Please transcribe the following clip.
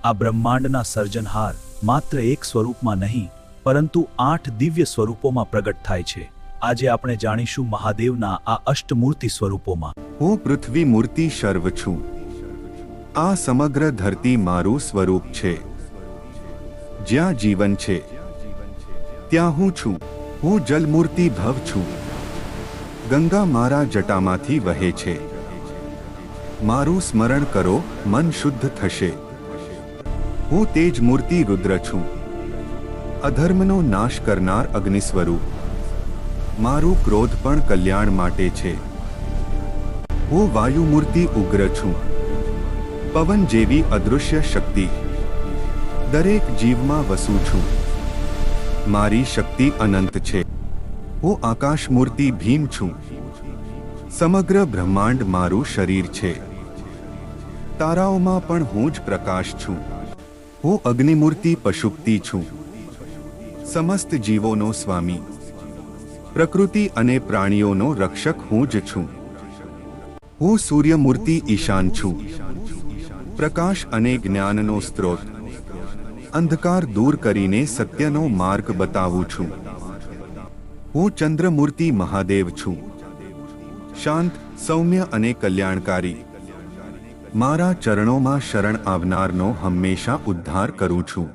આ બ્રહ્માંડના સર્જનહાર માત્ર એક સ્વરૂપમાં નહીં પરંતુ 8 દિવ્ય સ્વરૂપોમાં પ્રગટ થાય છે. આજે આપણે જાણીશું મહાદેવના આ અષ્ટમૂર્તિ સ્વરૂપોમાં. હું પૃથ્વી મૂર્તિ સર્વ છું. આ સમગ્ર ધરતી મારું સ્વરૂપ છે. જ્યાં જીવન છે ત્યાં હું છું. હું જલમૂર્તિ ભવ છું. ગંગા મારા જટામાંથી વહે છે. મારું સ્મરણ કરો, મન શુદ્ધ થશે. હું તેજ મૂર્તિ રુદ્ર છું. અધર્મનો નાશ કરનાર અગ્નિ સ્વરૂપ. મારું ક્રોધ પણ કલ્યાણ માટે છે. હું વાયુ મૂર્તિ ઉગ્ર છું. પવન જેવી અદૃશ્ય શક્તિ. દરેક જીવમાં વસું છું. મારી શક્તિ અનંત છે. હું આકાશ મૂર્તિ ભીમ છું. સમગ્ર બ્રહ્માંડ મારું શરીર છે. તારાઓમાં પણ હું જ પ્રકાશ છું. હું અગ્નિમૂર્તિ પશુપતિ છું. સમસ્ત જીવોનો સ્વામી. પ્રકૃતિ અને પ્રાણીઓનો રક્ષક હું જ છું. હું સૂર્યમૂર્તિ ઈશાન છું. પ્રકાશ અને જ્ઞાનનો સ્ત્રોત. અંધકાર દૂર કરીને સત્યનો માર્ગ બતાવું છું. હું ચંદ્રમૂર્તિ મહાદેવ છું. શાંત, સૌમ્ય અને કલ્યાણકારી. મારા ચરણોમાં શરણ આવનારનો હંમેશા ઉદ્ધાર કરું છું.